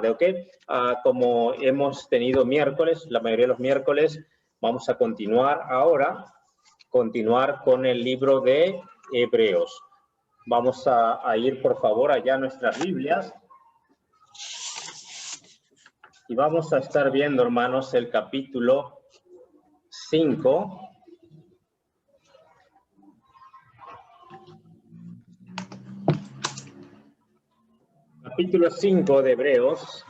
tarde, ¿ok? Como hemos tenido miércoles, la mayoría de los miércoles, vamos a continuar ahora, con el libro de Hebreos. Vamos a ir, por favor, allá a nuestras Biblias. Y vamos a estar viendo, hermanos, el capítulo 5. Capítulo 5 de Hebreos.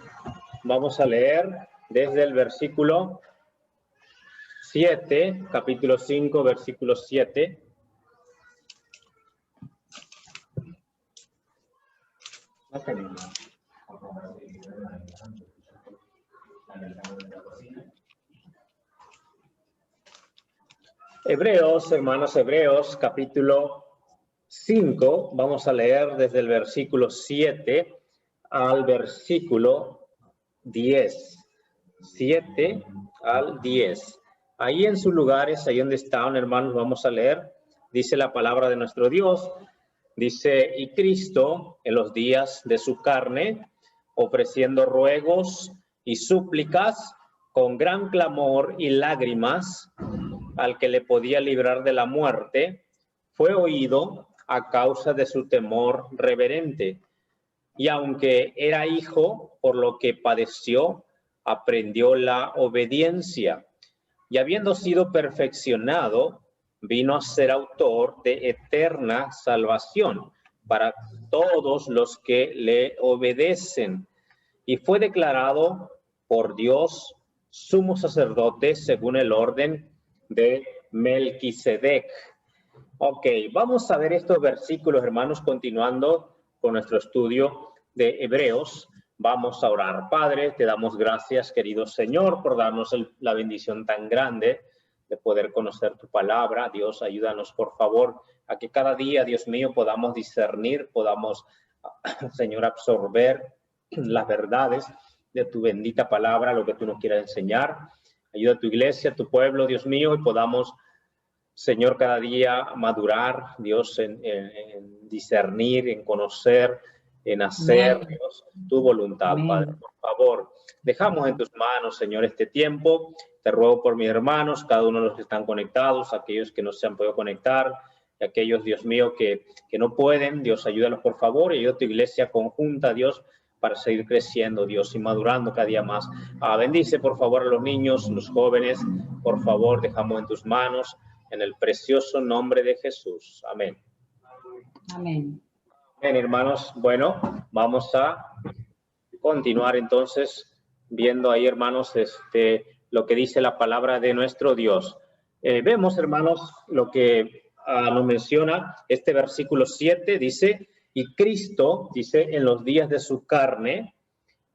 Vamos a leer desde el versículo 7, capítulo 5, versículo 7. Hebreos, hermanos, Hebreos, capítulo 5, vamos a leer desde el versículo 7 al versículo 10. 7 al 10. Ahí en sus lugares, ahí donde están, hermanos, vamos a leer. Dice la palabra de nuestro Dios. Dice, y Cristo en los días de su carne, ofreciendo ruegos y súplicas con gran clamor y lágrimas al que le podía librar de la muerte, fue oído a causa de su temor reverente. Y aunque era hijo, por lo que padeció, aprendió la obediencia. Y habiendo sido perfeccionado, vino a ser autor de eterna salvación para todos los que le obedecen. Y fue declarado por Dios sumo sacerdote según el orden de Melquisedec. Ok, vamos a ver estos versículos, hermanos, continuando con nuestro estudio de Hebreos. Vamos a orar. Padre, te damos gracias, querido Señor, por darnos la bendición tan grande de poder conocer tu palabra. Dios, ayúdanos, por favor, a que cada día, Dios mío, podamos discernir, podamos, Señor, absorber las verdades de tu bendita palabra, lo que tú nos quieras enseñar. Ayuda a tu iglesia, a tu pueblo, Dios mío, y podamos, Señor, cada día madurar, Dios, en discernir, en conocer, en hacer, Amén. Dios, tu voluntad, Amén. Padre. Por favor, dejamos en tus manos, Señor, este tiempo. Te ruego por mis hermanos, cada uno de los que están conectados, aquellos que no se han podido conectar, y aquellos, Dios mío, que no pueden. Dios, ayúdalos, por favor, y ayuda a tu iglesia conjunta, Dios, para seguir creciendo, Dios, y madurando cada día más. Bendice, por favor, a los niños, los jóvenes, por favor, dejamos en tus manos, en el precioso nombre de Jesús. Amén. Amén. Bien, hermanos, bueno, vamos a continuar entonces viendo ahí, hermanos, lo que dice la palabra de nuestro Dios. Vemos, hermanos, lo que nos menciona este versículo 7, dice, y Cristo, dice, en los días de su carne,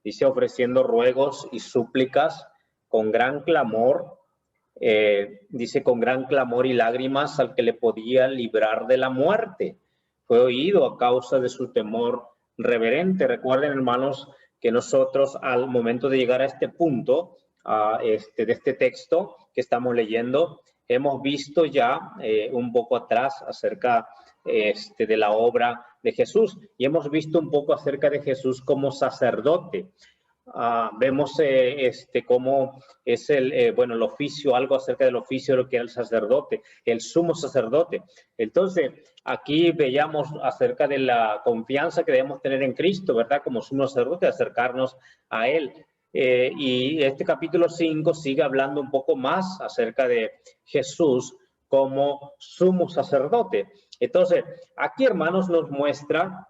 dice, ofreciendo ruegos y súplicas con gran clamor, dice, con gran clamor y lágrimas al que le podía librar de la muerte. Fue oído a causa de su temor reverente. Recuerden, hermanos, que nosotros al momento de llegar a este punto, de este texto que estamos leyendo, hemos visto ya un poco atrás acerca de la obra de Jesús, y hemos visto un poco acerca de Jesús como sacerdote. Vemos cómo es el oficio, algo acerca del oficio de lo que era el sacerdote, el sumo sacerdote. Entonces, aquí veíamos acerca de la confianza que debemos tener en Cristo, ¿verdad? Como sumo sacerdote, acercarnos a Él. Y este capítulo 5 sigue hablando un poco más acerca de Jesús como sumo sacerdote. Entonces, aquí, hermanos, nos muestra,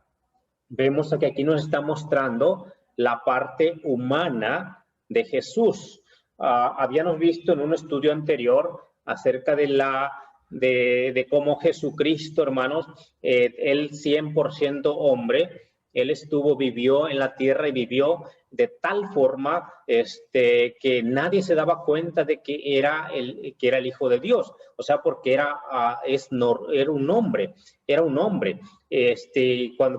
vemos que aquí nos está mostrando la parte humana de Jesús. Habíamos visto en un estudio anterior acerca de cómo Jesucristo, hermanos, él 100% hombre, él vivió en la tierra y vivió de tal forma que nadie se daba cuenta de que era el Hijo de Dios. O sea, porque era un hombre,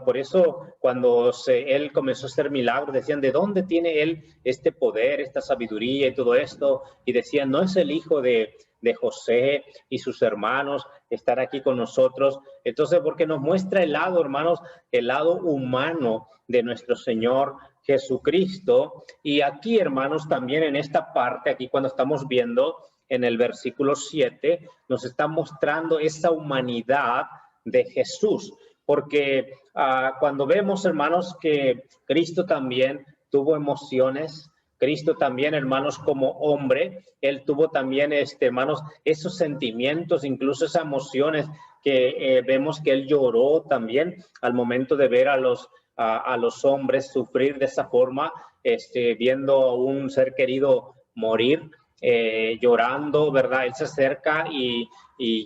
por eso, cuando él comenzó a hacer milagros, decían, ¿de dónde tiene él este poder, esta sabiduría y todo esto? Y decían, ¿no es el hijo de José y sus hermanos estar aquí con nosotros? Entonces, porque nos muestra el lado, hermanos, el lado humano de nuestro Señor Jesucristo. Y aquí, hermanos, también en esta parte, aquí cuando estamos viendo en el versículo 7, nos está mostrando esa humanidad de Jesús. Porque cuando vemos, hermanos, que Cristo también tuvo emociones, Cristo también, hermanos, como hombre, Él tuvo también, hermanos, esos sentimientos, incluso esas emociones que vemos que Él lloró también al momento de ver a los hombres sufrir de esa forma, viendo a un ser querido morir, llorando, ¿verdad? Él se acerca y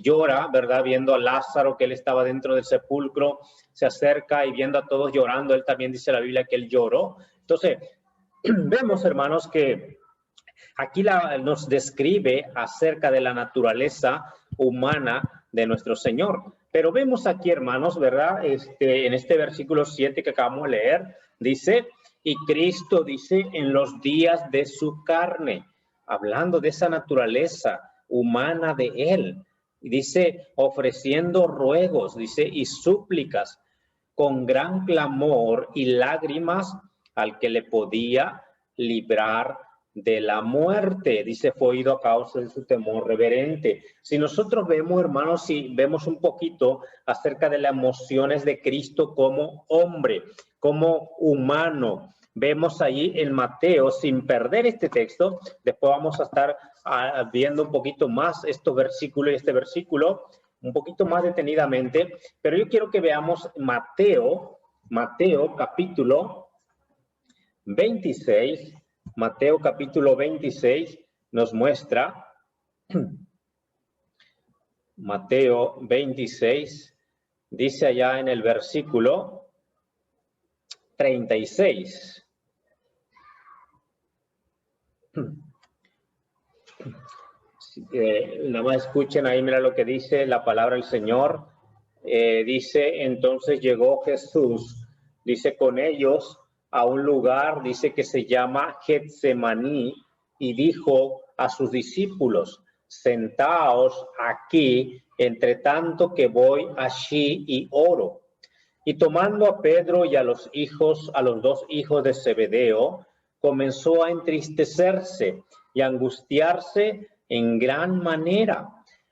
llora, ¿verdad? Viendo a Lázaro, que él estaba dentro del sepulcro, se acerca y viendo a todos llorando, él también dice la Biblia que él lloró. Entonces, vemos, hermanos, que aquí nos describe acerca de la naturaleza humana de nuestro Señor. Pero vemos aquí, hermanos, ¿verdad? En este versículo 7 que acabamos de leer, dice, y Cristo dice, en los días de su carne, hablando de esa naturaleza humana de Él, y dice, ofreciendo ruegos, dice, y súplicas, con gran clamor y lágrimas al que le podía librar de la muerte. Dice, fue oído a causa de su temor reverente. Si nosotros vemos, hermanos, si vemos un poquito acerca de las emociones de Cristo como hombre, como humano, vemos ahí en Mateo, sin perder este texto, después vamos a estar viendo un poquito más estos versículos y este versículo, un poquito más detenidamente, pero yo quiero que veamos Mateo capítulo 26, Mateo capítulo 26 nos muestra, Mateo 26, dice allá en el versículo 36. Nada más escuchen ahí, mira lo que dice la palabra del Señor. Dice, entonces llegó Jesús, dice, con ellos a un lugar, dice que se llama Getsemaní, y dijo a sus discípulos, sentaos aquí, entre tanto que voy allí y oro. Y tomando a Pedro y a los dos hijos de Zebedeo, comenzó a entristecerse y a angustiarse en gran manera.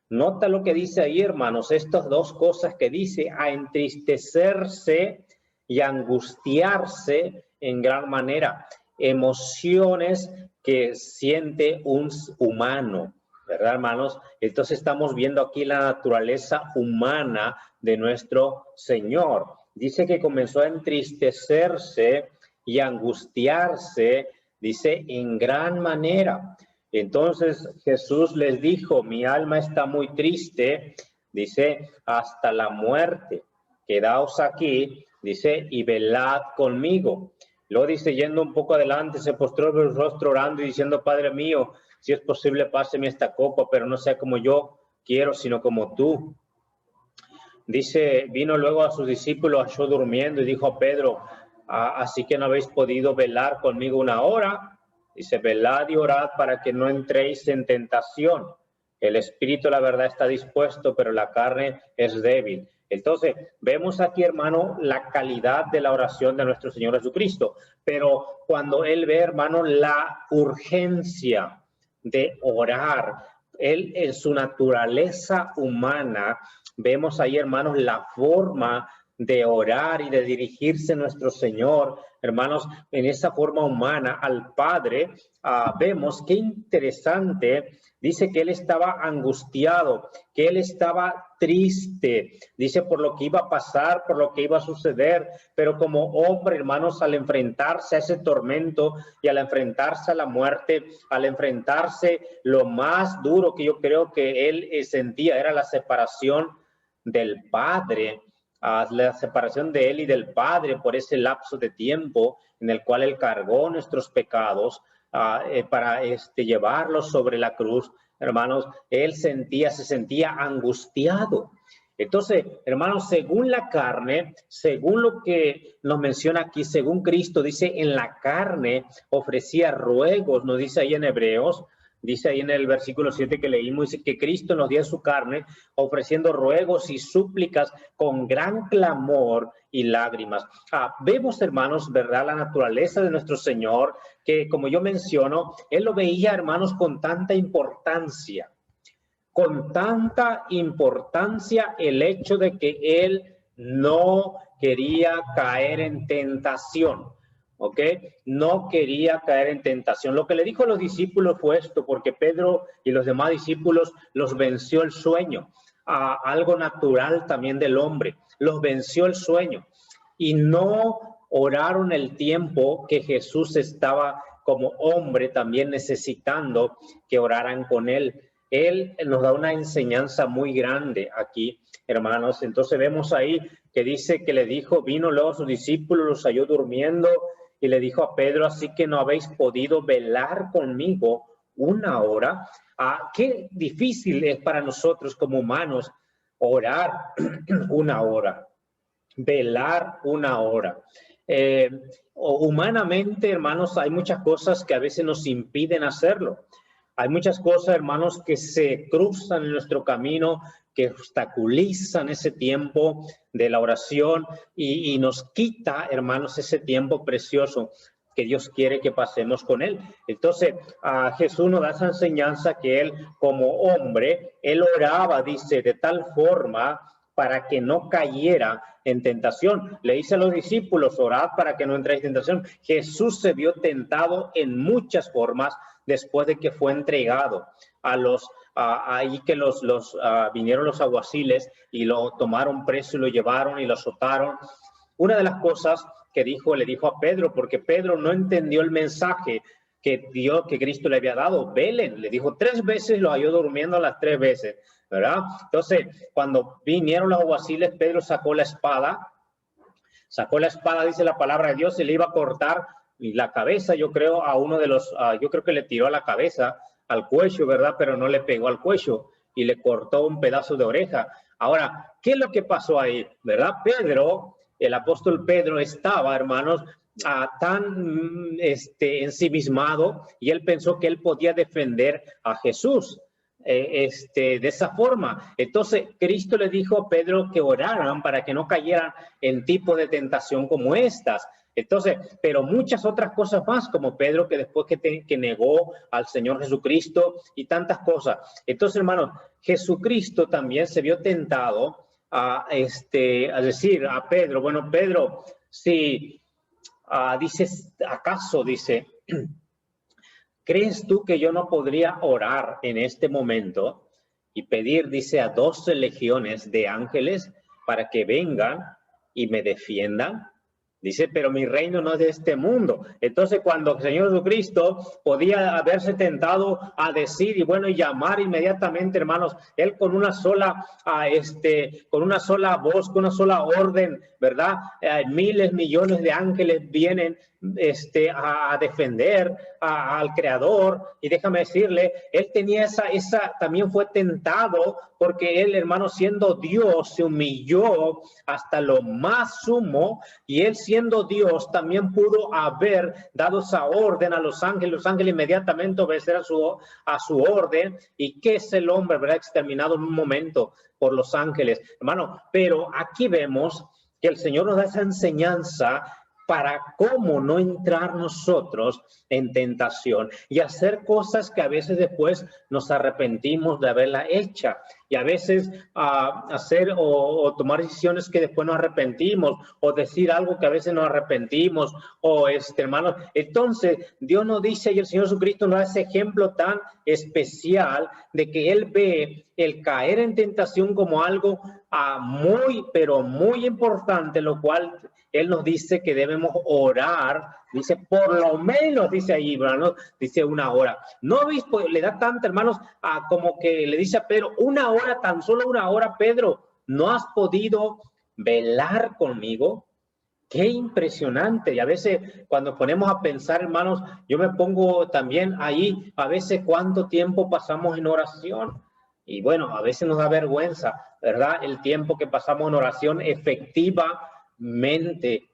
Nota lo que dice ahí, hermanos, estas dos cosas que dice, a entristecerse y angustiarse en gran manera. Emociones que siente un humano, ¿verdad, hermanos? Entonces estamos viendo aquí la naturaleza humana de nuestro Señor. Dice que comenzó a entristecerse y angustiarse, dice, en gran manera. Entonces Jesús les dijo, mi alma está muy triste, dice, hasta la muerte. Quedaos aquí, dice, y velad conmigo. Luego dice, yendo un poco adelante, se postró sobre el rostro orando y diciendo, Padre mío, si es posible, páseme esta copa, pero no sea como yo quiero, sino como tú. Dice, vino luego a sus discípulos, halló durmiendo y dijo a Pedro, así que no habéis podido velar conmigo una hora. Dice, velad y orad para que no entréis en tentación. El espíritu, la verdad, está dispuesto, pero la carne es débil. Entonces, vemos aquí, hermano, la calidad de la oración de nuestro Señor Jesucristo. Pero cuando Él ve, hermano, la urgencia de orar, Él en su naturaleza humana, vemos ahí, hermanos, la forma de orar y de dirigirse a nuestro Señor, hermanos, en esa forma humana al Padre. Vemos qué interesante, dice que Él estaba angustiado, que Él estaba triste, dice por lo que iba a pasar, por lo que iba a suceder, pero como hombre, hermanos, al enfrentarse a ese tormento y al enfrentarse a la muerte, al enfrentarse lo más duro que yo creo que Él sentía era la separación del Padre, la separación de Él y del Padre por ese lapso de tiempo en el cual Él cargó nuestros pecados para llevarlos sobre la cruz. Hermanos, Él se sentía angustiado. Entonces, hermanos, según la carne, según lo que nos menciona aquí, según Cristo dice, en la carne ofrecía ruegos, nos dice ahí en Hebreos, Dice ahí en el versículo 7 que leímos, dice que Cristo nos dio su carne, ofreciendo ruegos y súplicas con gran clamor y lágrimas. Vemos, hermanos, ¿verdad? La naturaleza de nuestro Señor, que como yo menciono, Él lo veía, hermanos, con tanta importancia el hecho de que Él no quería caer en tentación. ¿Ok? No quería caer en tentación. Lo que le dijo a los discípulos fue esto, porque Pedro y los demás discípulos los venció el sueño, algo natural también del hombre, los venció el sueño y no oraron el tiempo que Jesús estaba como hombre también necesitando que oraran con él. Él nos da una enseñanza muy grande aquí, hermanos. Entonces vemos ahí que dice que le dijo, vino luego a sus discípulos, los halló durmiendo, y le dijo a Pedro, así que no habéis podido velar conmigo una hora. Qué difícil es para nosotros como humanos orar una hora, velar una hora. Humanamente, hermanos, hay muchas cosas que a veces nos impiden hacerlo. Hay muchas cosas, hermanos, que se cruzan en nuestro camino, que obstaculizan ese tiempo de la oración y nos quita, hermanos, ese tiempo precioso que Dios quiere que pasemos con Él. Entonces, Jesús nos da esa enseñanza que Él, como hombre, Él oraba, dice, de tal forma para que no cayera en tentación. Le dice a los discípulos, orad para que no entréis en tentación. Jesús se vio tentado en muchas formas después de que fue entregado a los ahí que vinieron los alguaciles y lo tomaron preso y lo llevaron y lo azotaron. Una de las cosas que le dijo a Pedro, porque Pedro no entendió el mensaje que Cristo le había dado. Velen, le dijo 3 veces, lo halló durmiendo las 3 veces, ¿verdad? Entonces, cuando vinieron los alguaciles, Pedro sacó la espada, dice la palabra de Dios, y le iba a cortar la cabeza, yo creo, a uno de los, yo creo que le tiró a la cabeza, al cuello, ¿verdad? Pero no le pegó al cuello y le cortó un pedazo de oreja. Ahora, ¿qué es lo que pasó ahí? ¿Verdad? El apóstol Pedro estaba, hermanos, tan ensimismado, y él pensó que él podía defender a Jesús de esa forma. Entonces, Cristo le dijo a Pedro que oraran para que no cayeran en tipo de tentación como estas. Entonces, pero muchas otras cosas más, como Pedro, que después que negó al Señor Jesucristo y tantas cosas. Entonces, hermanos, Jesucristo también se vio tentado a decir a Pedro, bueno, Pedro, si dices, ¿acaso, dice, crees tú que yo no podría orar en este momento y pedir, dice, a 12 legiones de ángeles para que vengan y me defiendan? Dice, pero mi reino no es de este mundo. Entonces, cuando el Señor Jesucristo podía haberse tentado a decir y bueno, y llamar inmediatamente, hermanos, Él con una sola, con una sola voz, con una sola orden, ¿verdad? Miles, millones de ángeles vienen a defender al Creador. Y déjame decirle, Él tenía también fue tentado porque Él, hermano, siendo Dios, se humilló hasta lo más sumo, y Él siendo Dios también pudo haber dado esa orden a los ángeles inmediatamente obedecer a su orden. ¿Y qué es el hombre, verdad? Exterminado en un momento por los ángeles, hermano. Pero aquí vemos que el Señor nos da esa enseñanza para cómo no entrar nosotros en tentación y hacer cosas que a veces después nos arrepentimos de haberla hecha, y a veces hacer o tomar decisiones que después nos arrepentimos, o decir algo que a veces nos arrepentimos, o hermanos. Entonces Dios nos dice, y el Señor Jesucristo nos da ese ejemplo tan especial de que Él ve el caer en tentación como algo muy, pero muy importante, lo cual Él nos dice que debemos orar, dice, por lo menos, dice ahí, ¿no? Dice 1 hora. No obispo, le da tanto, hermanos, como que le dice a Pedro, 1 hora, tan solo 1 hora, Pedro, ¿no has podido velar conmigo? Qué impresionante. Y a veces cuando ponemos a pensar, hermanos, yo me pongo también ahí, a veces cuánto tiempo pasamos en oración. Y bueno, a veces nos da vergüenza, ¿verdad? El tiempo que pasamos en oración efectivamente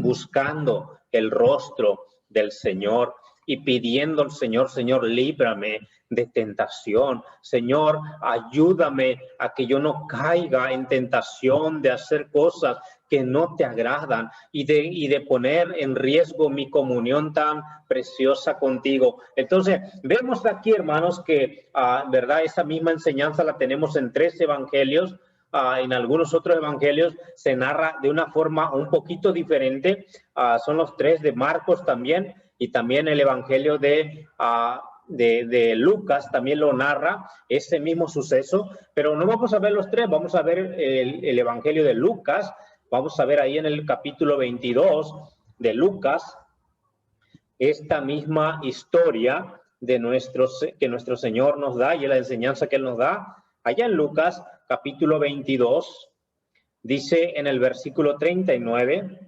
buscando el rostro del Señor. y pidiendo al Señor, Señor, líbrame de tentación. Señor, ayúdame a que yo no caiga en tentación de hacer cosas que no te agradan y de poner en riesgo mi comunión tan preciosa contigo. Entonces, vemos aquí, hermanos, que, ¿verdad? Esa misma enseñanza la tenemos en 3 evangelios. En algunos otros evangelios se narra de una forma un poquito diferente. Son los 3 de Marcos también, y también el evangelio de Lucas también lo narra, ese mismo suceso, pero no vamos a ver los 3, vamos a ver el evangelio de Lucas. Vamos a ver ahí en el capítulo 22 de Lucas esta misma historia de que nuestro Señor nos da y la enseñanza que Él nos da. Allá en Lucas, capítulo 22, dice en el versículo 39,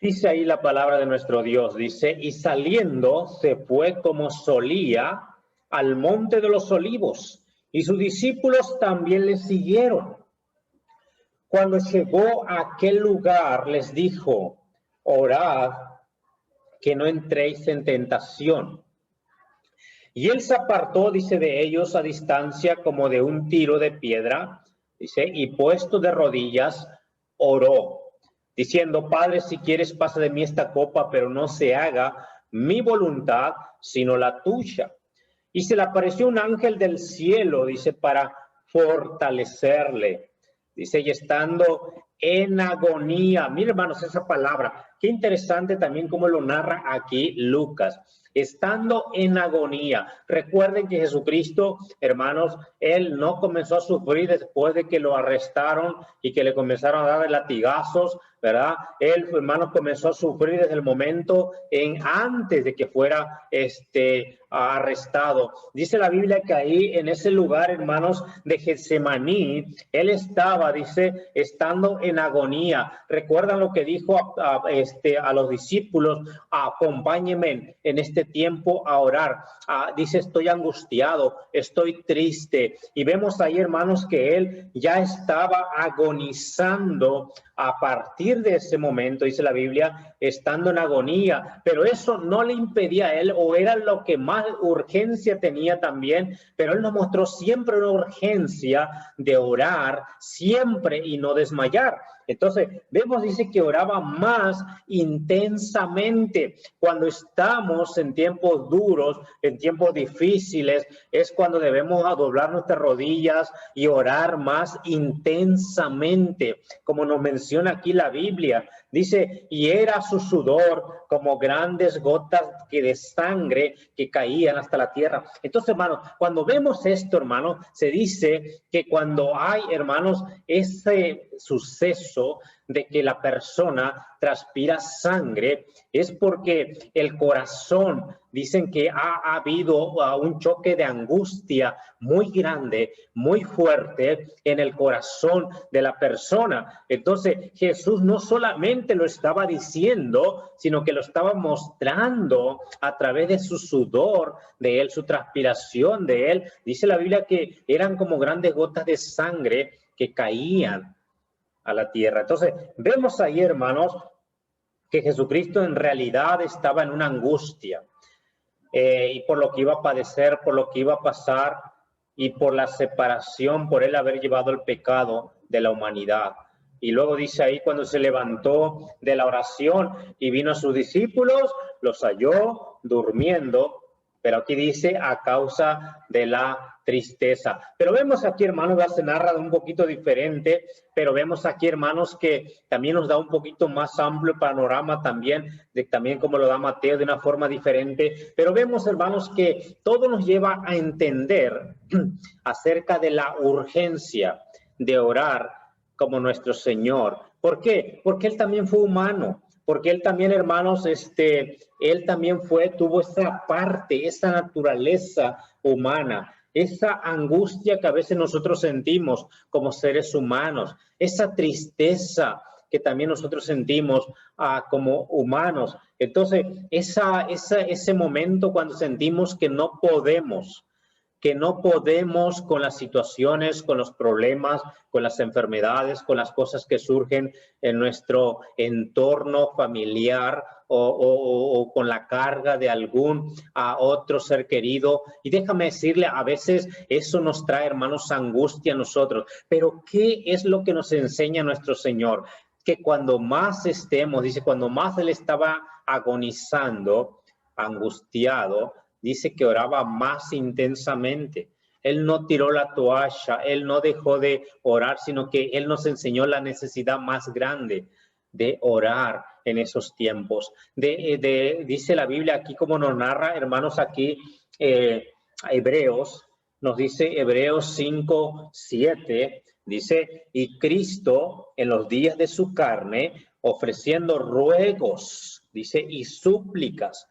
dice ahí la palabra de nuestro Dios, dice, y saliendo se fue como solía al monte de los olivos, y sus discípulos también le siguieron. Cuando llegó a aquel lugar, les dijo, orad que no entréis en tentación. Y él se apartó, dice, de ellos a distancia como de un tiro de piedra, dice, y puesto de rodillas, oró, diciendo, Padre, si quieres, pasa de mí esta copa, pero no se haga mi voluntad, sino la tuya. Y se le apareció un ángel del cielo, dice, para fortalecerle. Dice, y estando en agonía. Mira, hermanos, esa palabra. Qué interesante también cómo lo narra aquí Lucas. Estando en agonía. Recuerden que Jesucristo, hermanos, Él no comenzó a sufrir después de que lo arrestaron y que le comenzaron a dar latigazos, ¿verdad? Él, hermanos, comenzó a sufrir desde el momento antes de que fuera arrestado. Dice la Biblia que ahí, en ese lugar, hermanos, de Getsemaní, Él estaba, dice, estando en agonía. ¿Recuerdan lo que dijo a los discípulos? Acompáñenme en este tiempo a orar. Dice, estoy angustiado, estoy triste. Y vemos ahí, hermanos, que Él ya estaba agonizando a partir de ese momento, dice la Biblia, estando en agonía, pero eso no le impedía a Él, o era lo que más urgencia tenía también, pero Él nos mostró siempre una urgencia de orar siempre y no desmayar. Entonces, vemos, dice que oraba más intensamente. Cuando estamos en tiempos duros, en tiempos difíciles, es cuando debemos doblar nuestras rodillas y orar más intensamente, como nos menciona aquí la Biblia. Dice, y era su sudor como grandes gotas de sangre que caían hasta la tierra. Entonces, hermanos, cuando vemos esto, hermanos, se dice que cuando hay, hermanos, ese suceso de que la persona transpira sangre, es porque el corazón, dicen que ha habido un choque de angustia muy grande, muy fuerte en el corazón de la persona. Entonces, Jesús no solamente lo estaba diciendo, sino que lo estaba mostrando a través de su sudor, de él, su transpiración de él. Dice la Biblia que eran como grandes gotas de sangre que caían a la tierra. Entonces, vemos ahí, hermanos, que Jesucristo en realidad estaba en una angustia y por lo que iba a padecer, por lo que iba a pasar y por la separación, por él haber llevado el pecado de la humanidad. Y luego dice ahí, cuando se levantó de la oración y vino a sus discípulos, los halló durmiendo, pero aquí dice a causa de la tristeza. Pero vemos aquí, hermanos, se narra un poquito diferente, pero vemos aquí, hermanos, que también nos da un poquito más amplio panorama también, también como lo da Mateo de una forma diferente. Pero vemos, hermanos, que todo nos lleva a entender acerca de la urgencia de orar como nuestro Señor. ¿Por qué? Porque Él también fue humano. Porque él también, hermanos, él también tuvo esa parte, esa naturaleza humana, esa angustia que a veces nosotros sentimos como seres humanos, esa tristeza que también nosotros sentimos como humanos. Entonces, ese momento cuando sentimos que no podemos, que no podemos con las situaciones, con los problemas, con las enfermedades, con las cosas que surgen en nuestro entorno familiar o con la carga de algún otro ser querido. Y déjame decirle, a veces eso nos trae, hermanos, angustia a nosotros. Pero ¿qué es lo que nos enseña nuestro Señor? Que cuando más estemos, dice, cuando más Él estaba agonizando, angustiado, dice que oraba más intensamente. Él no tiró la toalla, Él no dejó de orar, sino que Él nos enseñó la necesidad más grande de orar en esos tiempos. Dice la Biblia aquí, como nos narra, hermanos, aquí Hebreos, nos dice Hebreos 5:7, dice, y Cristo en los días de su carne, ofreciendo ruegos, dice, y súplicas.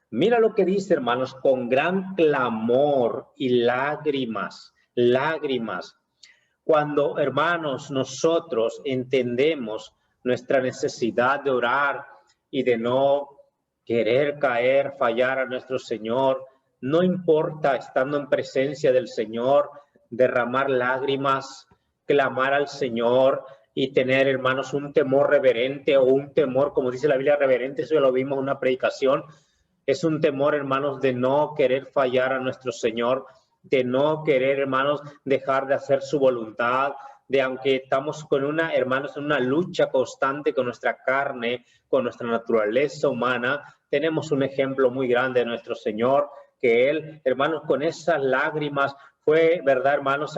Mira lo que dice, hermanos, con gran clamor y lágrimas, lágrimas. Cuando, hermanos, nosotros entendemos nuestra necesidad de orar y de no querer caer, fallar a nuestro Señor, no importa, estando en presencia del Señor, derramar lágrimas, clamar al Señor y tener, hermanos, un temor reverente o un temor, como dice la Biblia, reverente, eso ya lo vimos en una predicación. Es un temor, hermanos, de no querer fallar a nuestro Señor, de no querer, hermanos, dejar de hacer su voluntad, de aunque estamos con hermanos, en una lucha constante con nuestra carne, con nuestra naturaleza humana, tenemos un ejemplo muy grande de nuestro Señor, que Él, hermanos, con esas lágrimas fue, ¿verdad, hermanos?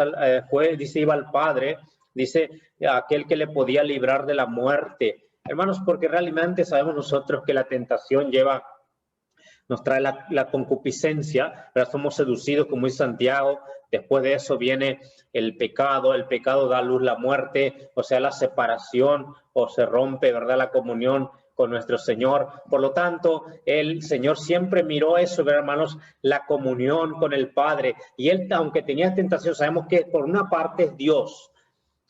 Dice, iba al Padre, dice, aquel que le podía librar de la muerte. Hermanos, porque realmente sabemos nosotros que la tentación nos trae la concupiscencia, pero somos seducidos, como dice Santiago. Después de eso viene el pecado da a luz la muerte, o sea, la separación, o se rompe, ¿verdad?, la comunión con nuestro Señor. Por lo tanto, el Señor siempre miró eso, ¿verdad, hermanos? La comunión con el Padre. Y Él, aunque tenía tentación, sabemos que por una parte es Dios.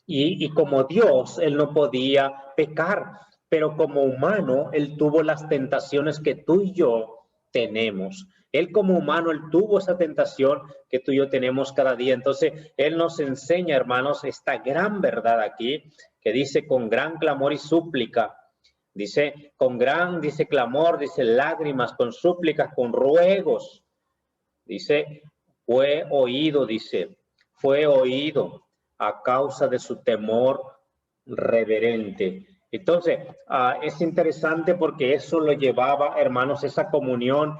Y como Dios, Él no podía pecar. Pero como humano, Él tuvo las tentaciones que tú y yo tenemos. Él como humano, Él tuvo esa tentación que tú y yo tenemos cada día. Entonces, Él nos enseña, hermanos, esta gran verdad aquí, que dice con gran clamor y súplica. Dice con gran, dice clamor, dice lágrimas, con súplicas, con ruegos. Dice, fue oído a causa de su temor reverente. Entonces, es interesante porque eso lo llevaba, hermanos, esa comunión,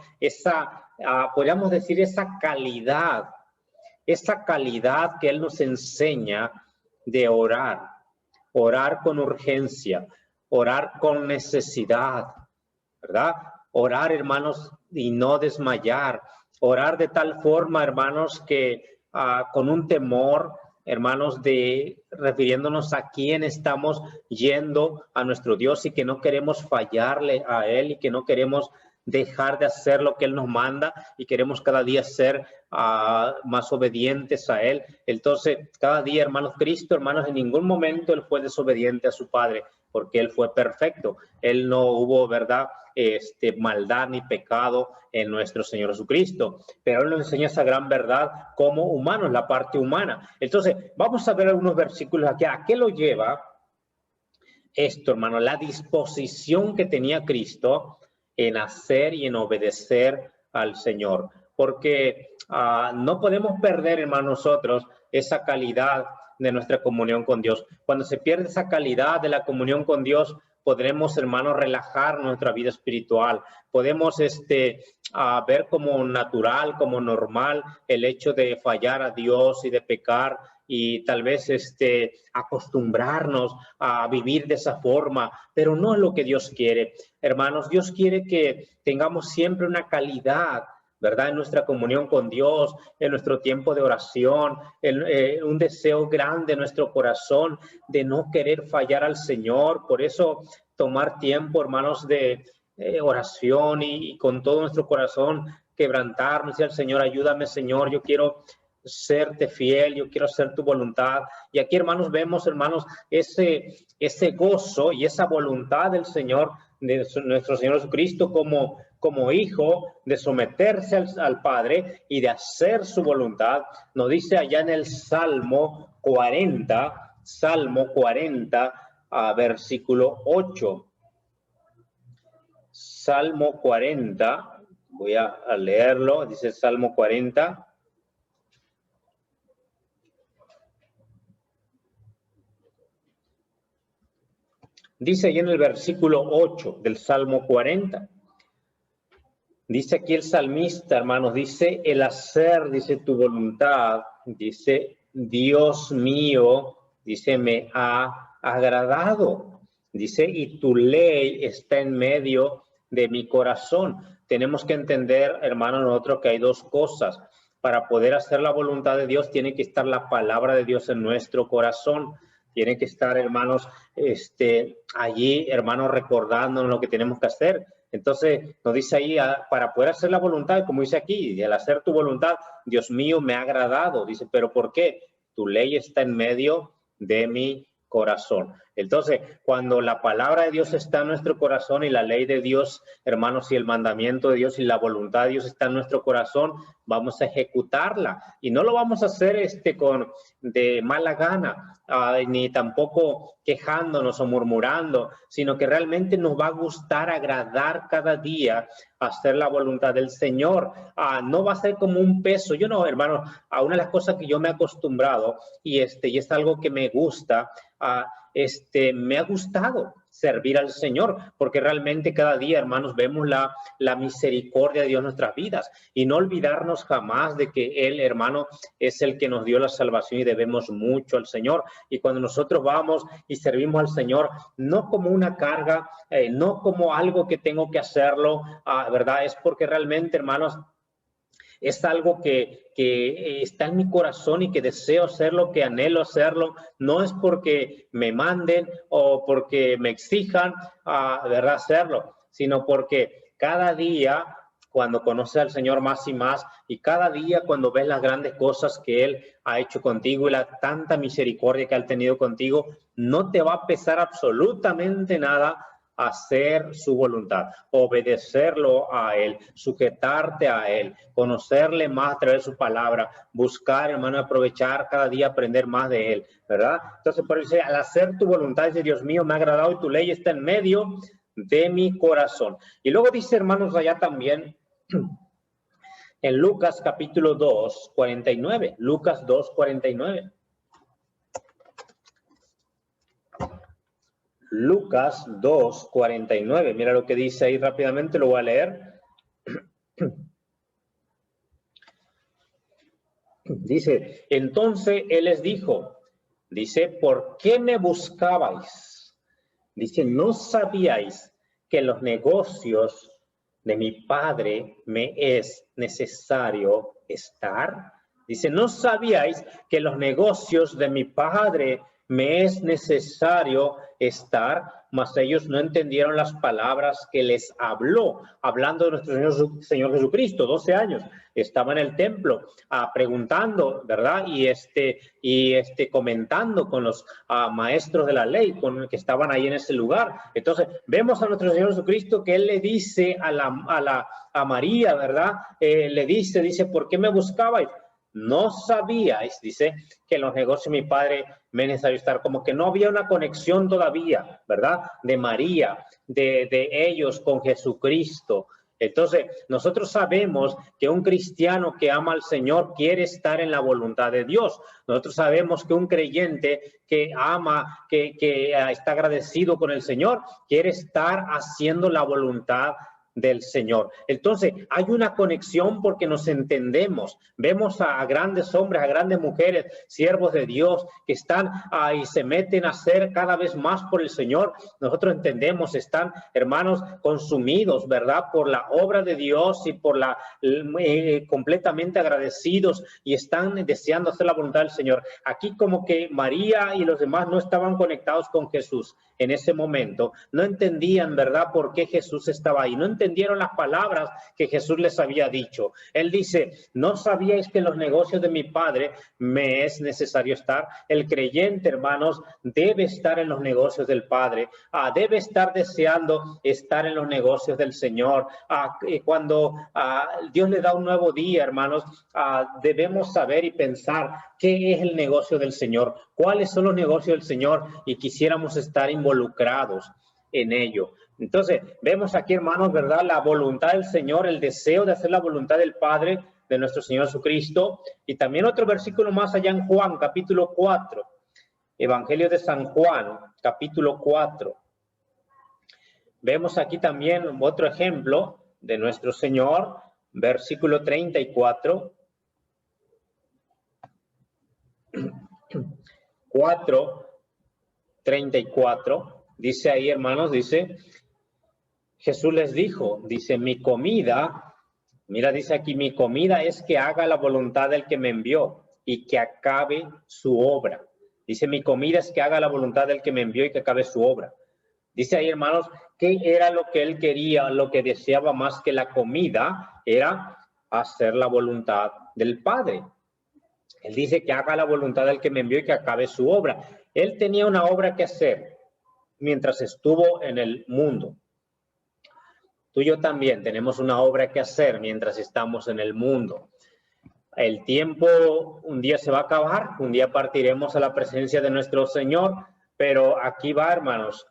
podríamos decir, esa calidad que Él nos enseña de orar con urgencia, orar con necesidad, ¿verdad? Orar, hermanos, y no desmayar, orar de tal forma, hermanos, que con un temor, hermanos, refiriéndonos a quién estamos yendo a nuestro Dios y que no queremos fallarle a Él y que no queremos dejar de hacer lo que Él nos manda y queremos cada día ser más obedientes a Él. Entonces, cada día, hermanos, Cristo, hermanos, en ningún momento Él fue desobediente a su Padre porque Él fue perfecto. Él no hubo, ¿verdad?, maldad ni pecado en nuestro Señor Jesucristo, pero Él nos enseña esa gran verdad como humanos, la parte humana. Entonces, vamos a ver algunos versículos aquí. ¿A qué lo lleva esto, hermano? La disposición que tenía Cristo en hacer y en obedecer al Señor, porque no podemos perder, hermano, nosotros esa calidad de nuestra comunión con Dios. Cuando se pierde esa calidad de la comunión con Dios, podremos, hermanos, relajar nuestra vida espiritual. Podemos ver como natural, como normal el hecho de fallar a Dios y de pecar y tal vez acostumbrarnos a vivir de esa forma, pero no es lo que Dios quiere. Hermanos, Dios quiere que tengamos siempre una calidad, ¿verdad?, en nuestra comunión con Dios, en nuestro tiempo de oración, un deseo grande en nuestro corazón de no querer fallar al Señor. Por eso tomar tiempo, hermanos, de oración y con todo nuestro corazón quebrantarnos y al Señor, ayúdame, Señor, yo quiero serte fiel, yo quiero hacer tu voluntad. Y aquí, hermanos, vemos, hermanos, ese gozo y esa voluntad del Señor, de nuestro Señor Jesucristo, como como hijo, de someterse al Padre y de hacer su voluntad. Nos dice allá en el Salmo 40, versículo 8. Salmo 40, voy a leerlo, dice el Salmo 40. Dice ahí en el versículo 8 del Salmo 40. Dice aquí el salmista, hermanos, dice, el hacer, dice, tu voluntad, dice, Dios mío, dice, me ha agradado. Dice, y tu ley está en medio de mi corazón. Tenemos que entender, hermanos, nosotros que hay dos cosas. Para poder hacer la voluntad de Dios, tiene que estar la palabra de Dios en nuestro corazón. Tiene que estar, hermanos, allí, hermanos, recordándonos lo que tenemos que hacer. Entonces, nos dice ahí, para poder hacer la voluntad, como dice aquí, al hacer tu voluntad, Dios mío, me ha agradado. Dice, ¿pero por qué? Tu ley está en medio de mi corazón. Entonces, cuando la palabra de Dios está en nuestro corazón y la ley de Dios, hermanos, y el mandamiento de Dios y la voluntad de Dios está en nuestro corazón, vamos a ejecutarla. Y no lo vamos a hacer de mala gana, ni tampoco quejándonos o murmurando, sino que realmente nos va a gustar agradar cada día, hacer la voluntad del Señor. No va a ser como un peso. Yo no, hermano, a una de las cosas que yo me he acostumbrado y es algo que me gusta, me ha gustado servir al Señor, porque realmente cada día, hermanos, vemos la misericordia de Dios en nuestras vidas y no olvidarnos jamás de que Él, hermano, es el que nos dio la salvación y debemos mucho al Señor. Y cuando nosotros vamos y servimos al Señor, no como una carga, no como algo que tengo que hacerlo, ¿verdad? Es porque realmente, hermanos, es algo que está en mi corazón y que deseo hacerlo, que anhelo hacerlo. No es porque me manden o porque me exijan, ¿verdad?, hacerlo, sino porque cada día, cuando conoces al Señor más y más, y cada día cuando ves las grandes cosas que Él ha hecho contigo y la tanta misericordia que ha tenido contigo, no te va a pesar absolutamente nada hacer su voluntad, obedecerlo a Él, sujetarte a Él, conocerle más a través de su palabra, buscar, hermano, aprovechar cada día, aprender más de Él, ¿verdad? Entonces, por eso, al hacer tu voluntad, dice, Dios mío, me ha agradado y tu ley está en medio de mi corazón. Y luego dice, hermanos, allá también, en Lucas capítulo 2, 49, Lucas 2, 49. Lucas 2, 49. Mira lo que dice ahí rápidamente, lo voy a leer. Dice, entonces Él les dijo, dice, ¿por qué me buscabais? Dice, ¿no sabíais que en los negocios de mi Padre me es necesario estar? Dice, ¿no sabíais que en los negocios de mi Padre me es necesario estar? Mas ellos no entendieron las palabras que les habló, hablando de nuestro Señor Jesucristo. 12 años, estaba en el templo preguntando, ¿verdad? Y comentando con los maestros de la ley, con los que estaban ahí en ese lugar. Entonces, vemos a nuestro Señor Jesucristo que Él le dice a María, ¿verdad? Le dice, ¿por qué me buscabais? No sabíais, dice, que en los negocios de mi Padre me es necesario estar. Como que no había una conexión todavía, ¿verdad? De María, de ellos con Jesucristo. Entonces, nosotros sabemos que un cristiano que ama al Señor quiere estar en la voluntad de Dios. Nosotros sabemos que un creyente que ama, que está agradecido con el Señor, quiere estar haciendo la voluntad del Señor. Entonces, hay una conexión porque nos entendemos. Vemos a grandes hombres, a grandes mujeres, siervos de Dios, que están ahí, se meten a hacer cada vez más por el Señor. Nosotros entendemos, están, hermanos, consumidos, ¿verdad?, por la obra de Dios y por completamente agradecidos y están deseando hacer la voluntad del Señor. Aquí como que María y los demás no estaban conectados con Jesús. en ese momento no entendían, ¿verdad?, por qué Jesús estaba ahí. No entendieron las palabras que Jesús les había dicho. Él dice, ¿no sabíais que en los negocios de mi Padre me es necesario estar? El creyente, hermanos, debe estar en los negocios del Padre. Debe estar deseando estar en los negocios del Señor. Cuando Dios le da un nuevo día, hermanos, debemos saber y pensar qué es el negocio del Señor, cuáles son los negocios del Señor, y quisiéramos estar involucrados en ello. Entonces, vemos aquí, hermanos, ¿verdad?, la voluntad del Señor, el deseo de hacer la voluntad del Padre de nuestro Señor Jesucristo. Y también otro versículo más allá en Juan, capítulo 4, Evangelio de San Juan, capítulo 4. Vemos aquí también otro ejemplo de nuestro Señor, versículo 34. 4:34, dice ahí, hermanos, dice, Jesús les dijo, dice, mi comida, mira, dice aquí, mi comida es que haga la voluntad del que me envió y que acabe su obra. Dice, mi comida es que haga la voluntad del que me envió y que acabe su obra. Dice ahí, hermanos, ¿qué era lo que él quería, lo que deseaba más que la comida? Era hacer la voluntad del Padre. Él dice que haga la voluntad del que me envió y que acabe su obra. Él tenía una obra que hacer mientras estuvo en el mundo. Tú y yo también tenemos una obra que hacer mientras estamos en el mundo. El tiempo un día se va a acabar, un día partiremos a la presencia de nuestro Señor, pero aquí va, hermanos,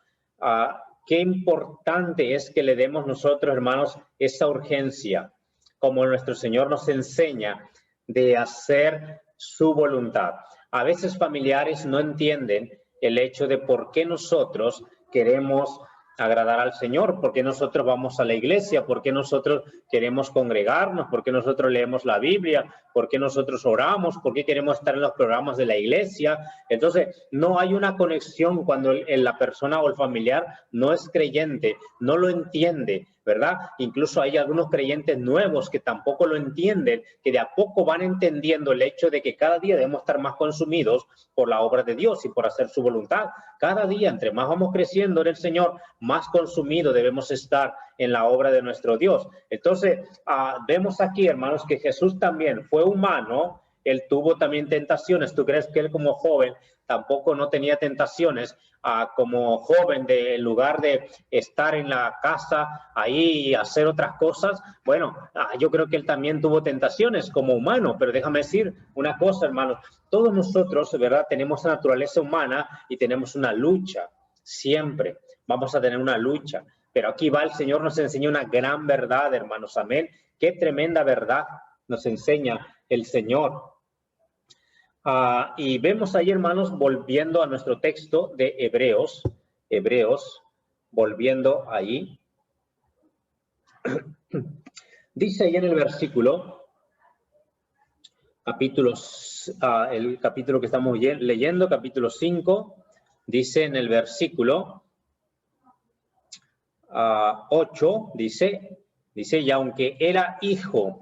qué importante es que le demos nosotros, hermanos, esa urgencia, como nuestro Señor nos enseña, de hacer su voluntad. A veces familiares no entienden el hecho de por qué nosotros queremos agradar al Señor, por qué nosotros vamos a la iglesia, por qué nosotros queremos congregarnos, por qué nosotros leemos la Biblia, por qué nosotros oramos, por qué queremos estar en los programas de la iglesia. Entonces, no hay una conexión cuando la persona o el familiar no es creyente, no lo entiende, ¿verdad? Incluso hay algunos creyentes nuevos que tampoco lo entienden, que de a poco van entendiendo el hecho de que cada día debemos estar más consumidos por la obra de Dios y por hacer su voluntad. Cada día, entre más vamos creciendo en el Señor, más consumidos debemos estar en la obra de nuestro Dios. Entonces, vemos aquí, hermanos, que Jesús también fue humano, él tuvo también tentaciones. ¿Tú crees que él como joven tampoco no tenía tentaciones? Como joven, en lugar de estar en la casa ahí y hacer otras cosas, bueno, yo creo que él también tuvo tentaciones como humano, pero déjame decir una cosa, hermanos, todos nosotros, ¿verdad?, tenemos la naturaleza humana y tenemos una lucha, siempre vamos a tener una lucha, pero aquí va, el Señor nos enseña una gran verdad, hermanos, amén, qué tremenda verdad nos enseña el Señor. Y vemos ahí, hermanos, volviendo a nuestro texto de Hebreos, volviendo ahí, dice ahí en el versículo, el capítulo que estamos leyendo, capítulo 5, dice en el versículo 8, dice, y aunque era hijo,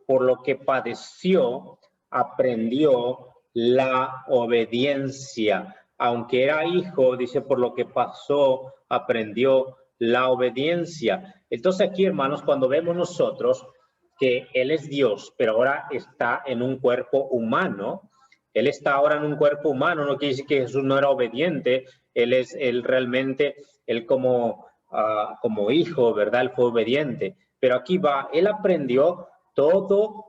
por lo que padeció, aprendió la obediencia. Aunque era hijo, dice, por lo que pasó, aprendió la obediencia. Entonces aquí, hermanos, cuando vemos nosotros que Él es Dios, pero ahora está en un cuerpo humano, Él está ahora en un cuerpo humano, no quiere decir que Jesús no era obediente, Él realmente, Él como hijo, ¿verdad? Él fue obediente. Pero aquí va, Él aprendió todo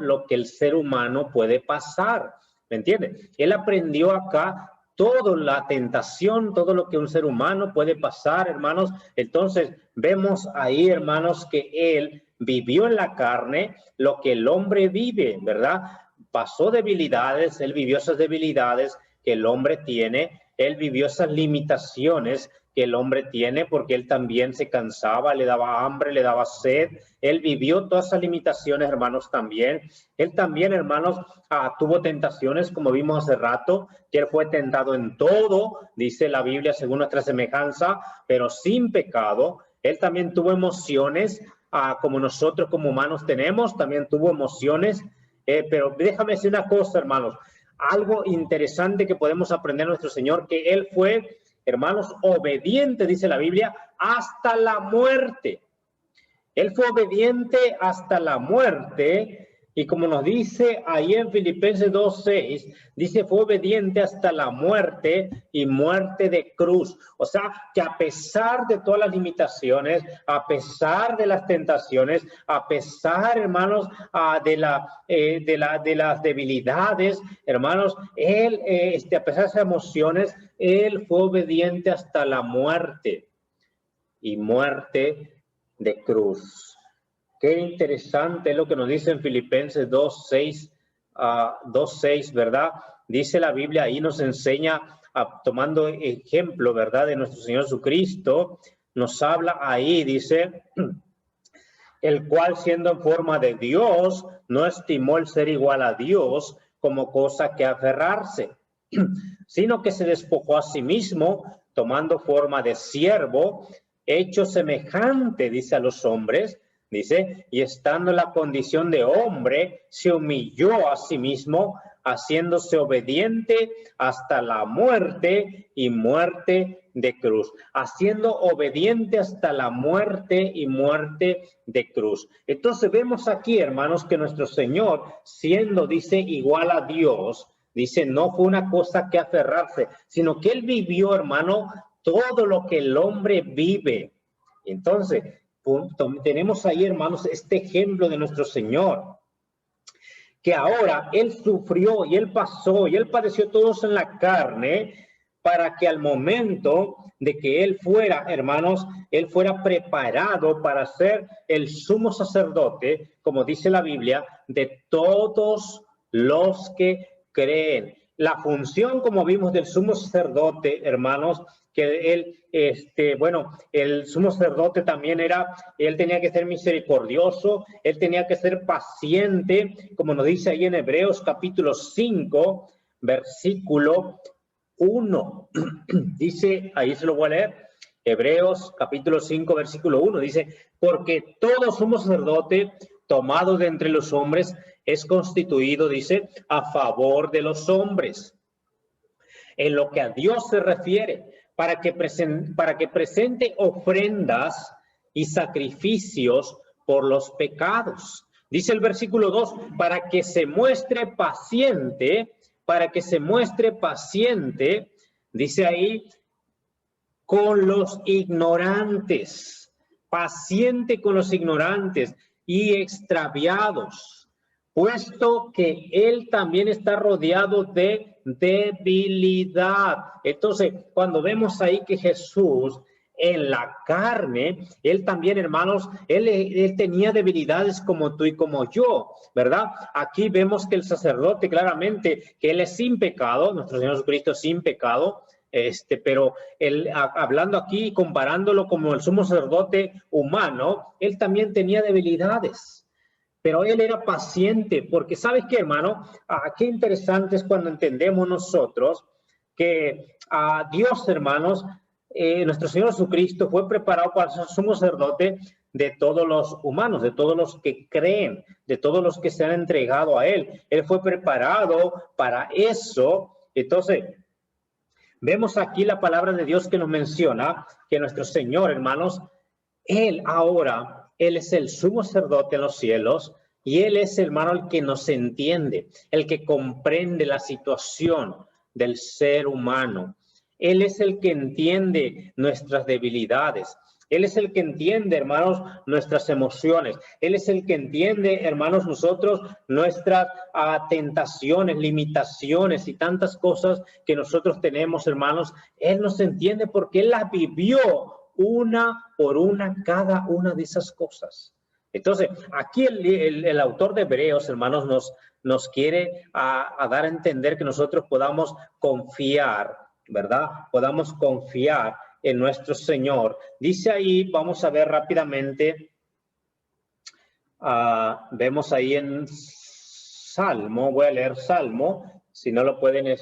lo que el ser humano puede pasar, ¿me entiende? Él aprendió acá toda la tentación, todo lo que un ser humano puede pasar, hermanos. Entonces, vemos ahí, hermanos, que Él vivió en la carne lo que el hombre vive, ¿verdad? Pasó debilidades, Él vivió esas debilidades que el hombre tiene, Él vivió esas limitaciones que el hombre tiene, porque él también se cansaba, le daba hambre, le daba sed. Él vivió todas esas limitaciones, hermanos, también. Él también, hermanos, tuvo tentaciones, como vimos hace rato, que él fue tentado en todo, dice la Biblia, según nuestra semejanza, pero sin pecado. Él también tuvo emociones, como nosotros como humanos tenemos, también tuvo emociones. Pero déjame decir una cosa, hermanos. algo interesante que podemos aprender de nuestro Señor, que Él fue, hermanos, obediente, dice la Biblia, hasta la muerte. Él fue obediente hasta la muerte. Y como nos dice ahí en Filipenses 2:6, dice, fue obediente hasta la muerte y muerte de cruz. O sea, que a pesar de todas las limitaciones, a pesar de las tentaciones, a pesar, hermanos, de las debilidades, hermanos, él, a pesar de esas emociones, él fue obediente hasta la muerte y muerte de cruz. Qué interesante es lo que nos dice en Filipenses 2:6, ¿verdad? Dice la Biblia, ahí nos enseña, tomando ejemplo, ¿verdad? De nuestro Señor Jesucristo, nos habla ahí, dice, el cual siendo en forma de Dios, no estimó el ser igual a Dios como cosa que aferrarse, sino que se despojó a sí mismo, tomando forma de siervo, hecho semejante, dice, a los hombres, dice, y estando en la condición de hombre, se humilló a sí mismo, haciéndose obediente hasta la muerte y muerte de cruz. Haciendo obediente hasta la muerte y muerte de cruz. Entonces vemos aquí, hermanos, que nuestro Señor, siendo, dice, igual a Dios, dice, no fue una cosa que aferrarse, sino que Él vivió, hermano, todo lo que el hombre vive. Entonces, tenemos ahí, hermanos, este ejemplo de nuestro Señor, que ahora Él sufrió y Él pasó y Él padeció todos en la carne, para que al momento de que Él fuera, hermanos, Él fuera preparado para ser el sumo sacerdote, como dice la Biblia, de todos los que creen. La función, como vimos, del sumo sacerdote, hermanos, que él, el sumo sacerdote también él tenía que ser misericordioso, él tenía que ser paciente, como nos dice ahí en Hebreos capítulo 5, versículo 1. Dice, ahí se lo voy a leer, Hebreos capítulo 5, versículo 1, dice, porque todo sumo sacerdote tomado de entre los hombres es constituido, dice, a favor de los hombres, en lo que a Dios se refiere, para que presente ofrendas y sacrificios por los pecados. Dice el versículo 2, para que se muestre paciente, dice ahí, con los ignorantes, paciente con los ignorantes y extraviados, puesto que él también está rodeado de debilidad. Entonces, cuando vemos ahí que Jesús en la carne, él también, hermanos, él tenía debilidades como tú y como yo, ¿verdad? Aquí vemos que el sacerdote claramente, que él es sin pecado, nuestro Señor Jesucristo es sin pecado, pero él, hablando aquí, comparándolo como el sumo sacerdote humano, él también tenía debilidades. Pero él era paciente, porque ¿sabes qué, hermano? Qué interesante es cuando entendemos nosotros que a Dios, hermanos, nuestro Señor Jesucristo fue preparado para ser sumo sacerdote de todos los humanos, de todos los que creen, de todos los que se han entregado a Él. Él fue preparado para eso. Entonces, vemos aquí la palabra de Dios que nos menciona que nuestro Señor, hermanos, Él es el sumo sacerdote en los cielos y Él es, hermano, el que nos entiende, el que comprende la situación del ser humano. Él es el que entiende nuestras debilidades. Él es el que entiende, hermanos, nuestras emociones. Él es el que entiende, hermanos, nosotros, nuestras tentaciones, limitaciones y tantas cosas que nosotros tenemos, hermanos. Él nos entiende porque Él las vivió una por una, cada una de esas cosas. Entonces, aquí el autor de Hebreos, hermanos, nos quiere dar a entender que nosotros podamos confiar, ¿verdad? Podamos confiar en nuestro Señor. Dice ahí, vamos a ver rápidamente, vemos ahí en Salmo, voy a leer Salmo, si no lo pueden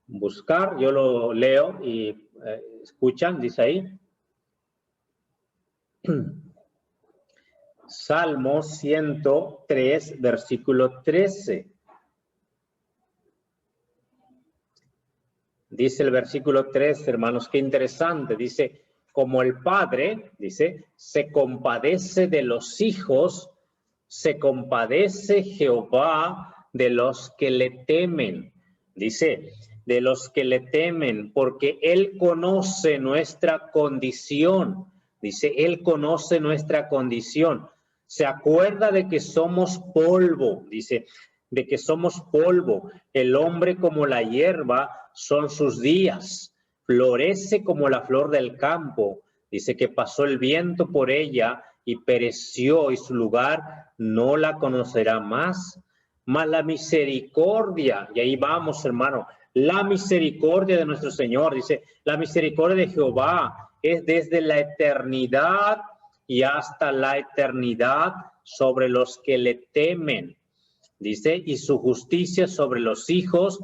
buscar, yo lo leo y escuchan, dice ahí. Salmo 103, versículo 13. Dice el versículo 3, hermanos, qué interesante. Dice, como el Padre, dice, se compadece de los hijos, se compadece Jehová de los que le temen. Dice, de los que le temen, porque Él conoce nuestra condición. Dice, Él conoce nuestra condición. Se acuerda de que somos polvo, dice, de que somos polvo. El hombre como la hierba son sus días. Florece como la flor del campo. Dice que pasó el viento por ella y pereció, y su lugar no la conocerá más. Mas la misericordia, y ahí vamos, hermano, la misericordia de nuestro Señor, dice, la misericordia de Jehová es desde la eternidad y hasta la eternidad sobre los que le temen. Dice, y su justicia sobre los hijos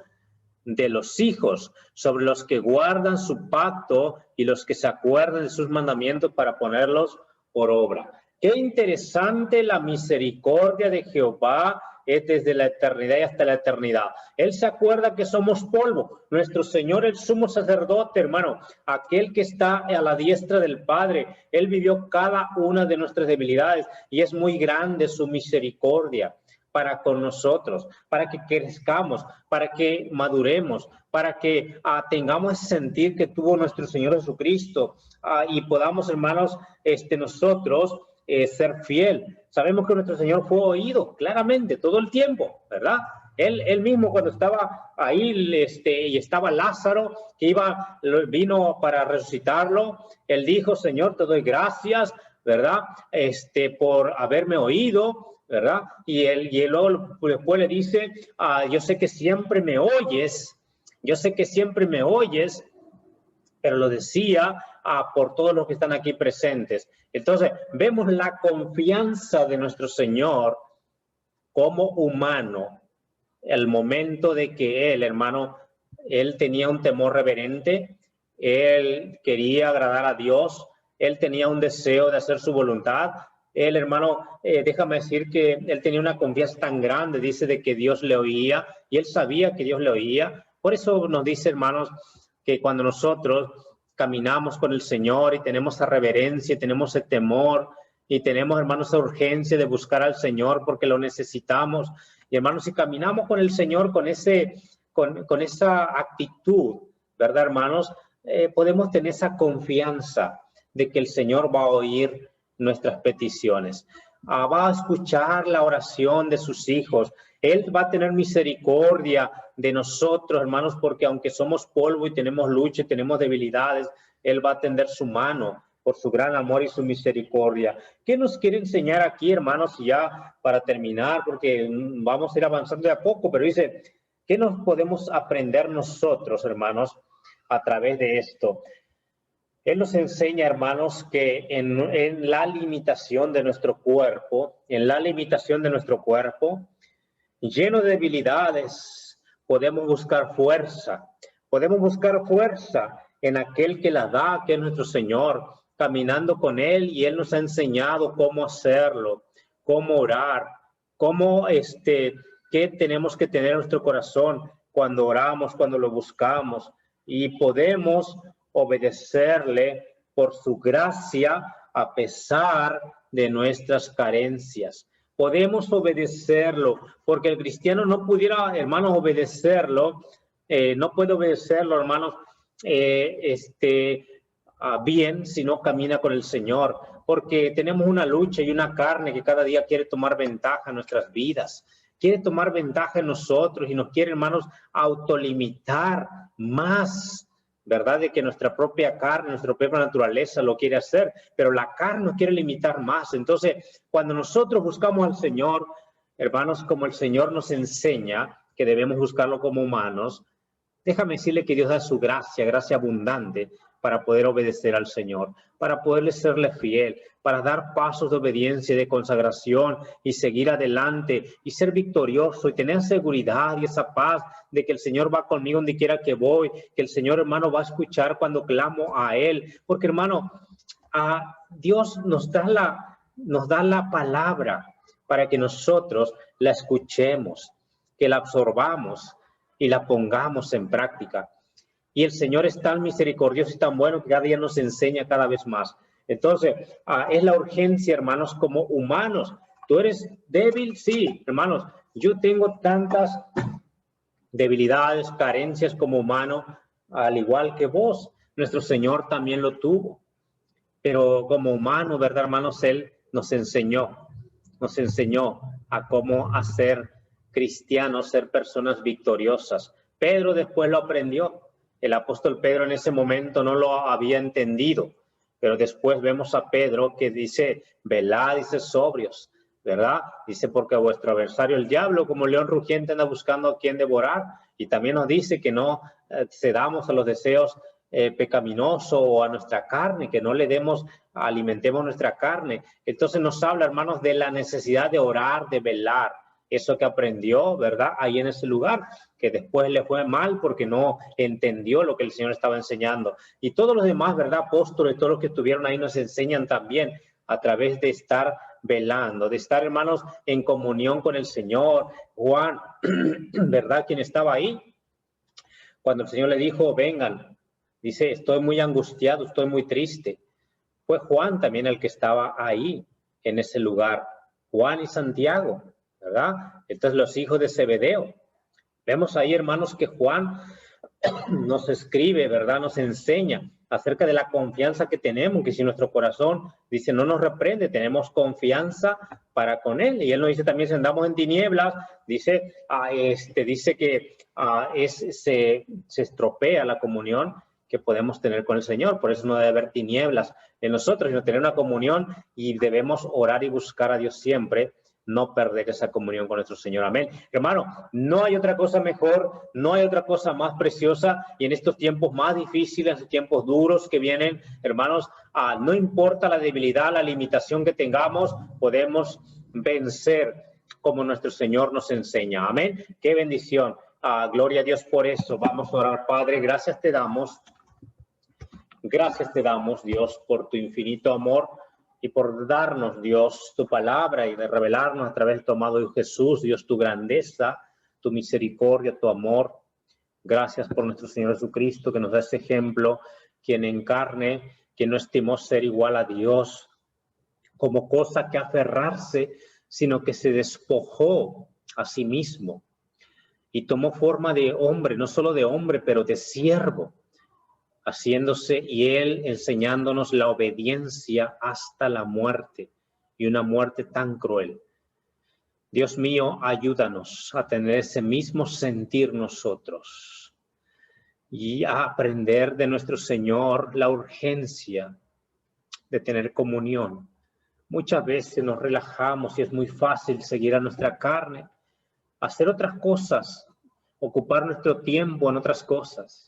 de los hijos, sobre los que guardan su pacto y los que se acuerdan de sus mandamientos para ponerlos por obra. Qué interesante la misericordia de Jehová es desde la eternidad y hasta la eternidad. Él se acuerda que somos polvo. Nuestro Señor, el sumo sacerdote, hermano, aquel que está a la diestra del Padre, Él vivió cada una de nuestras debilidades y es muy grande su misericordia para con nosotros, para que crezcamos, para que maduremos, para que tengamos ese sentir que tuvo nuestro Señor Jesucristo y podamos, hermanos, nosotros ser fiel. Sabemos que nuestro Señor fue oído claramente todo el tiempo, ¿verdad? Él mismo cuando estaba ahí y estaba Lázaro, que vino para resucitarlo, Él dijo, Señor, te doy gracias, ¿verdad? Por haberme oído, ¿verdad? Y él luego después le dice, yo sé que siempre me oyes, pero lo decía por todos los que están aquí presentes. Entonces, vemos la confianza de nuestro Señor como humano, el momento de que él, hermano, él tenía un temor reverente, él quería agradar a Dios, él tenía un deseo de hacer su voluntad. Él, hermano, déjame decir que él tenía una confianza tan grande, dice, de que Dios le oía, y él sabía que Dios le oía. Por eso nos dice, hermanos, que cuando nosotros caminamos con el Señor y tenemos esa reverencia, tenemos ese temor, y tenemos, hermanos, esa urgencia de buscar al Señor porque lo necesitamos. Y, hermanos, si caminamos con el Señor con esa actitud, ¿verdad, hermanos? Podemos tener esa confianza de que el Señor va a oír nuestras peticiones, va a escuchar la oración de sus hijos. Él va a tener misericordia de nosotros, hermanos, porque aunque somos polvo y tenemos lucha y tenemos debilidades, Él va a tender su mano por su gran amor y su misericordia. ¿Qué nos quiere enseñar aquí, hermanos? Ya para terminar, porque vamos a ir avanzando de a poco, pero dice, ¿qué nos podemos aprender nosotros, hermanos, a través de esto? Él nos enseña, hermanos, que en la limitación de nuestro cuerpo, lleno de debilidades, podemos buscar fuerza en aquel que la da, que es nuestro Señor, caminando con Él, y Él nos ha enseñado cómo hacerlo, cómo orar, qué tenemos que tener en nuestro corazón cuando oramos, cuando lo buscamos, y podemos obedecerle por su gracia a pesar de nuestras carencias. Podemos obedecerlo, porque el cristiano no pudiera, hermanos, obedecerlo, no puede obedecerlo, hermanos, bien si no camina con el Señor, porque tenemos una lucha y una carne que cada día quiere tomar ventaja en nuestras vidas, quiere tomar ventaja en nosotros y nos quiere, hermanos, autolimitar más, ¿verdad? De que nuestra propia carne, nuestra propia naturaleza lo quiere hacer, pero la carne nos quiere limitar más. Entonces, cuando nosotros buscamos al Señor, hermanos, como el Señor nos enseña que debemos buscarlo como humanos, déjame decirle que Dios da su gracia abundante para poder obedecer al Señor, para poderle serle fiel, para dar pasos de obediencia y de consagración y seguir adelante y ser victorioso y tener seguridad y esa paz de que el Señor va conmigo donde quiera que voy, que el Señor, hermano, va a escuchar cuando clamo a Él, porque, hermano, Dios nos da la palabra para que nosotros la escuchemos, que la absorbamos y la pongamos en práctica. Y el Señor es tan misericordioso y tan bueno que cada día nos enseña cada vez más. Entonces, es la urgencia, hermanos, como humanos. ¿Tú eres débil? Sí, hermanos. Yo tengo tantas debilidades, carencias como humano, al igual que vos. Nuestro Señor también lo tuvo. Pero como humano, ¿verdad, hermanos? Él nos enseñó a cómo hacer cristianos, ser personas victoriosas. Pedro después lo aprendió. El apóstol Pedro en ese momento no lo había entendido, pero después vemos a Pedro que dice, velad, dice, sobrios, ¿verdad? Dice, porque vuestro adversario, el diablo, como león rugiente, anda buscando a quien devorar. Y también nos dice que no cedamos a los deseos pecaminosos o a nuestra carne, que no le demos, alimentemos nuestra carne. Entonces nos habla, hermanos, de la necesidad de orar, de velar. Eso que aprendió, ¿verdad? Ahí en ese lugar, que después le fue mal porque no entendió lo que el Señor estaba enseñando. Y todos los demás, ¿verdad? Apóstoles, todos los que estuvieron ahí nos enseñan también a través de estar velando, de estar, hermanos, en comunión con el Señor. Juan, ¿verdad? Quien estaba ahí, cuando el Señor le dijo, vengan, dice, estoy muy angustiado, estoy muy triste. Fue Juan también el que estaba ahí, en ese lugar. Juan y Santiago, ¿verdad? Entonces los hijos de Zebedeo. Vemos ahí, hermanos, que Juan nos escribe, ¿verdad? Nos enseña acerca de la confianza que tenemos, que si nuestro corazón, dice, no nos reprende, tenemos confianza para con él. Y él nos dice también, si andamos en tinieblas, dice, dice que se estropea la comunión que podemos tener con el Señor. Por eso no debe haber tinieblas en nosotros, sino tener una comunión, y debemos orar y buscar a Dios siempre, no perder esa comunión con nuestro Señor. Amén. Hermano, no hay otra cosa mejor, no hay otra cosa más preciosa, y en estos tiempos más difíciles, en tiempos duros que vienen, hermanos, no importa la debilidad, la limitación que tengamos, podemos vencer como nuestro Señor nos enseña. Amén. Qué bendición. Gloria a Dios por eso. Vamos a orar. Padre, gracias te damos, Dios, por tu infinito amor y por darnos, Dios, tu palabra y de revelarnos a través de tu amado Jesús, Dios, tu grandeza, tu misericordia, tu amor. Gracias por nuestro Señor Jesucristo, que nos da ese ejemplo, quien en carne, quien no estimó ser igual a Dios como cosa que aferrarse, sino que se despojó a sí mismo y tomó forma de hombre, no solo de hombre, pero de siervo, haciéndose, y él enseñándonos la obediencia hasta la muerte, y una muerte tan cruel. Dios mío, ayúdanos a tener ese mismo sentir nosotros y a aprender de nuestro Señor la urgencia de tener comunión. Muchas veces nos relajamos y es muy fácil seguir a nuestra carne, hacer otras cosas, ocupar nuestro tiempo en otras cosas,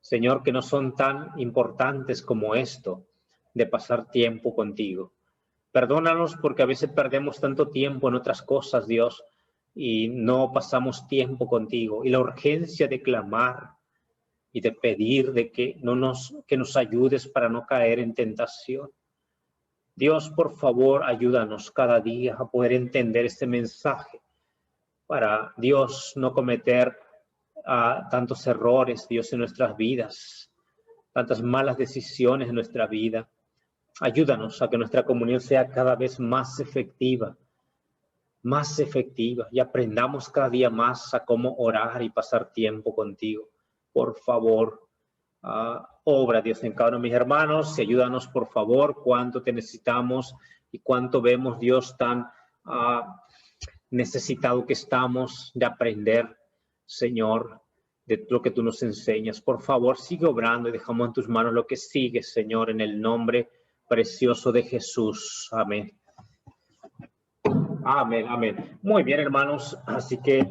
Señor, que no son tan importantes como esto de pasar tiempo contigo. Perdónanos porque a veces perdemos tanto tiempo en otras cosas, Dios, y no pasamos tiempo contigo. Y la urgencia de clamar y de pedir de que nos ayudes para no caer en tentación. Dios, por favor, ayúdanos cada día a poder entender este mensaje para, Dios, no cometer tantos errores, Dios, en nuestras vidas, tantas malas decisiones en nuestra vida. Ayúdanos a que nuestra comunión sea cada vez más efectiva, y aprendamos cada día más a cómo orar y pasar tiempo contigo. Por favor, obra, Dios, en cada uno de mis hermanos, y ayúdanos, por favor, cuánto te necesitamos y cuánto vemos, Dios, tan necesitado que estamos de aprender, Señor, de lo que tú nos enseñas. Por favor, sigue obrando y dejamos en tus manos lo que sigue, Señor, en el nombre precioso de Jesús. Amén. Amén, amén. Muy bien, hermanos. Así que